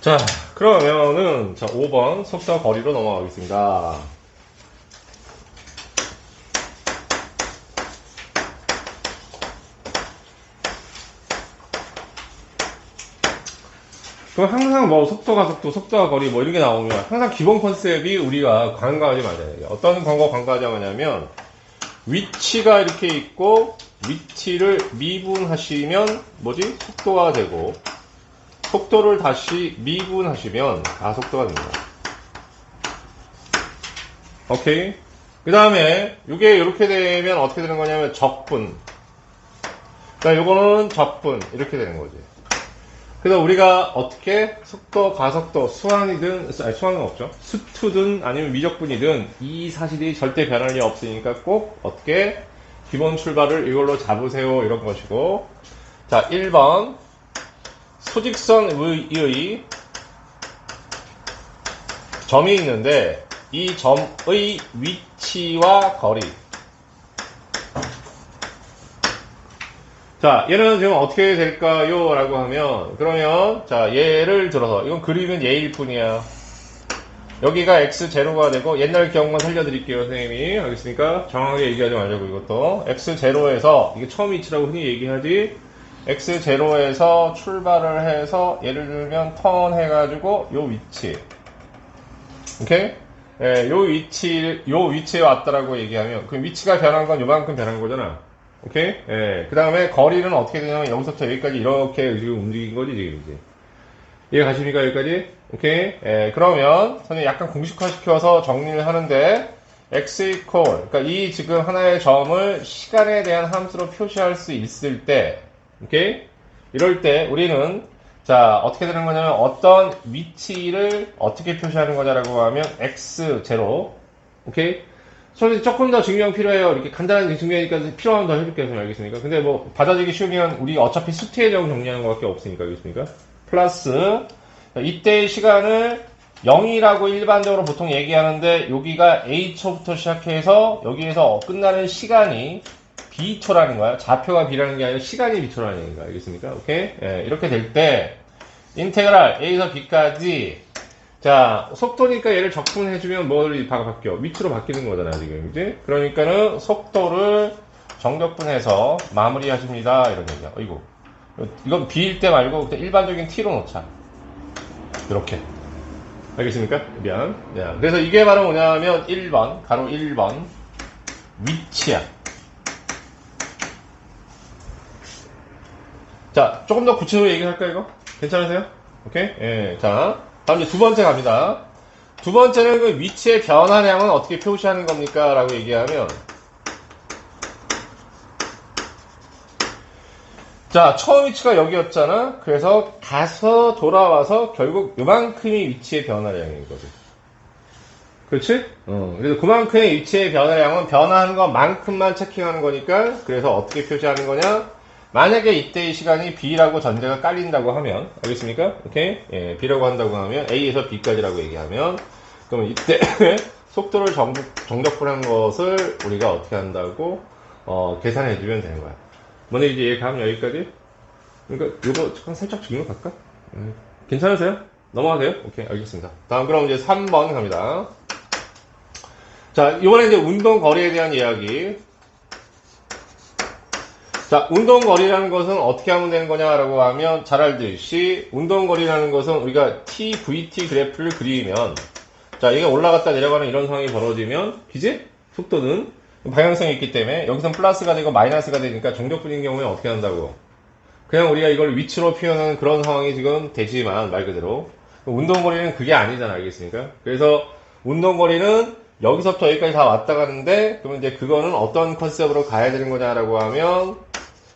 자, 그러면은, 자, 5번 속도 거리로 넘어가겠습니다. 그럼 항상 뭐 속도가 속도, 속도가 거리 뭐 이런 게 나오면 항상 기본 컨셉이 우리가 관과하지 말아요. 어떤 광고 관과하지 말냐면 위치가 이렇게 있고 위치를 미분하시면 뭐지? 속도가 되고 속도를 다시 미분하시면 가속도가 됩니다. 오케이? 그 다음에 이게 이렇게 되면 어떻게 되는 거냐면 적분. 그러니까 요거는 적분 이렇게 되는 거지. 그래서 우리가 어떻게 속도, 가속도, 수완이든, 아니 수완은 없죠. 수투든 아니면 미적분이든 이 사실이 절대 변할 리 없으니까 꼭 어떻게 기본 출발을 이걸로 잡으세요 이런 것이고. 자, 1번 소직선의 점이 있는데 이 점의 위치와 거리. 자, 얘는 지금 어떻게 될까요? 라고 하면, 그러면, 자, 예를 들어서, 이건 그림은 예일 뿐이야. 여기가 x0가 되고, 옛날 기억만 살려드릴게요, 선생님이. 알겠습니까? 정확하게 얘기하지 말자고, 이것도. x0에서, 이게 처음 위치라고 흔히 얘기하지, x0에서 출발을 해서, 예를 들면, 턴 해가지고, 요 위치. 오케이? 예, 요 위치에 왔다라고 얘기하면, 그 위치가 변한 건 요만큼 변한 거잖아. 오케이? 예. 그 다음에 거리는 어떻게 되냐면 여기서부터 여기까지 이렇게 지금 움직인 거지, 지금 이제. 이해 가십니까, 여기까지? 오케이? 예. 그러면, 선생님 약간 공식화시켜서 정리를 하는데, x equal, 그러니까 이 지금 하나의 점을 시간에 대한 함수로 표시할 수 있을 때, 오케이? 이럴 때 우리는, 자, 어떻게 되는 거냐면 어떤 위치를 어떻게 표시하는 거냐라고 하면 x0, 오케이? 솔직히 조금 더 증명 필요해요. 이렇게 간단한 증명이니까 필요하면 더 해줄게요. 알겠습니까? 근데 뭐, 받아들이기 쉬우면 우리 어차피 수트의 정 정리하는 것밖에 없으니까, 알겠습니까? 플러스, 이때의 시간을 0이라고 일반적으로 보통 얘기하는데, 여기가 A초부터 시작해서, 여기에서 끝나는 시간이 B초라는 거야. 좌표가 B라는 게 아니라 시간이 B초라는 얘기가, 알겠습니까? 오케이? 예, 이렇게 될 때, 인테그랄 A에서 B까지, 자, 속도니까 얘를 적분해주면 뭘 바뀌어? 위치로 바뀌는 거잖아, 지금. 그지? 그러니까는 속도를 정적분해서 마무리하십니다. 이런 얘기야. 어이구. 이건 B일 때 말고 그냥 일반적인 T로 놓자. 이렇게. 알겠습니까? 미안. 야, 그래서 이게 바로 뭐냐면 1번, 가로 1번. 위치야. 자, 조금 더 구체적으로 얘기할까, 이거? 괜찮으세요? 오케이? 예, 자. 다음 이제 두 번째 갑니다. 두 번째는 그 위치의 변화량은 어떻게 표시하는 겁니까? 라고 얘기하면, 자, 처음 위치가 여기였잖아? 그래서 가서 돌아와서 결국 요만큼이 위치의 변화량인 거지. 그렇지? 그래서 그만큼의 위치의 변화량은 변화하는 것만큼만 체킹하는 거니까, 그래서 어떻게 표시하는 거냐? 만약에 이때의 시간이 B라고 전제가 깔린다고 하면, 알겠습니까? 오케이? 예, B라고 한다고 하면, A에서 B까지라고 얘기하면, 그러면 이때 속도를 정적분한 것을 우리가 어떻게 한다고, 계산해주면 되는 거야. 먼저 이제 얘기하면 여기까지. 그러니까, 이거 잠깐 살짝 증명할까? 괜찮으세요? 넘어가세요? 오케이, 알겠습니다. 다음, 그럼 이제 3번 갑니다. 자, 이번에 이제 운동 거리에 대한 이야기. 자, 운동거리라는 것은 어떻게 하면 되는 거냐라고 하면 잘 알듯이 운동거리라는 것은 우리가 TVT 그래프를 그리면 자, 이게 올라갔다 내려가는 이런 상황이 벌어지면 그지? 속도는 방향성이 있기 때문에 여기선 플러스가 되고 마이너스가 되니까 정적분인 경우에 어떻게 한다고? 그냥 우리가 이걸 위치로 표현하는 그런 상황이 지금 되지만 말 그대로 운동거리는 그게 아니잖아, 알겠습니까? 그래서 운동거리는 여기서부터 여기까지 다 왔다 가는데 그러면 이제 그거는 어떤 컨셉으로 가야 되는 거냐라고 하면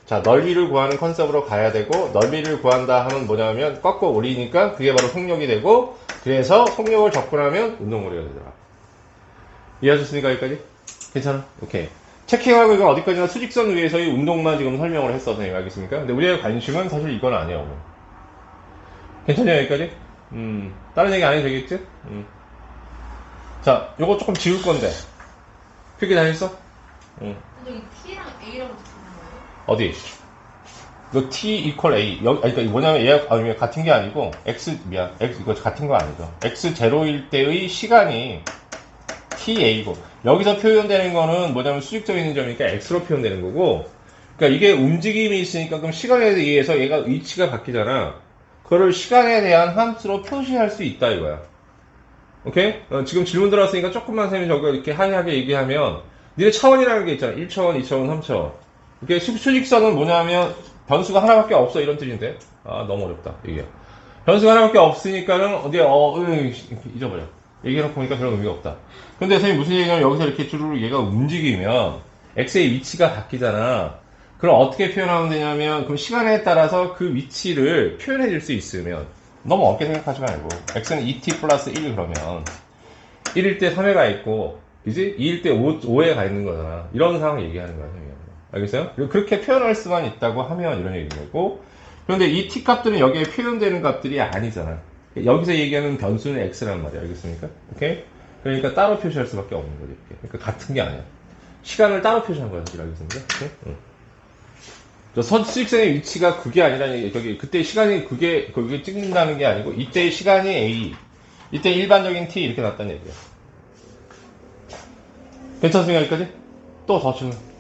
자, 넓이를 구하는 컨셉으로 가야 되고 넓이를 구한다 하면 뭐냐면 꺾어 올리니까 그게 바로 속력이 되고 그래서 속력을 접근하면 운동거리가 되더라. 이해하셨습니까? 여기까지? 괜찮아? 오케이. 체킹하고 이건 어디까지나 수직선 위에서의 운동만 지금 설명을 했어, 선생님. 알겠습니까? 근데 우리의 관심은 사실 이건 아니에요. 괜찮냐, 여기까지? 다른 얘기 안 해도 되겠지? 자, 요거 조금 지울 건데. 필기 다 했어? 근데 여기 T랑 A라고 적혀있는 거예요? 어디? 이거 t equal a. 그러니까 뭐냐면 얘가 같은 게 아니고 x 이거 같은 거 아니죠. x0일 때의 시간이 ta고 여기서 표현되는 거는 뭐냐면 수직적인 점이니까 x로 표현되는 거고. 그러니까 이게 움직임이 있으니까 그럼 시간에 의해서 얘가 위치가 바뀌잖아. 그거를 시간에 대한 함수로 표시할 수 있다 이거야. 오케이? 지금 질문 들어왔으니까 조금만 쌤이 저거 이렇게 하이하게 얘기하면 니네 차원이라는 게 있잖아. 1차원, 2차원, 3차원. 이게 수직선은 뭐냐면 변수가 하나밖에 없어 이런 뜻인데. 아 너무 어렵다 이게. 변수가 하나밖에 없으니까는 잊어버려. 얘기해놓고 보니까 그런 의미가 없다. 근데 선생님 무슨 얘기냐면 여기서 이렇게 주르륵 얘가 움직이면 x의 위치가 바뀌잖아. 그럼 어떻게 표현하면 되냐면 그럼 시간에 따라서 그 위치를 표현해 줄 수 있으면 너무 어렵게 생각하지 말고 x는 2t 플러스 1 그러면 1일 때 3회가 있고 그지? 2일 때 5회가 가 있는 거잖아. 이런 상황 얘기하는 거야 선생님. 알겠어요? 그렇게 표현할 수만 있다고 하면 이런 얘기고 그런데 이 t 값들은 여기에 표현되는 값들이 아니잖아. 여기서 얘기하는 변수는 x란 말이야. 알겠습니까? 오케이? 그러니까 따로 표시할 수밖에 없는 거지. 이렇게. 그러니까 같은 게 아니야. 시간을 따로 표시한 거야. 알겠습니까? 오케이? 응. 저 수직선의 위치가 그게 아니라는 얘기. 그때 시간이 그게 찍는다는 게 아니고 이때의 시간이 a. 이때 일반적인 t 이렇게 났다는 얘기야. 괜찮습니까? 여기까지? 또 더 질문.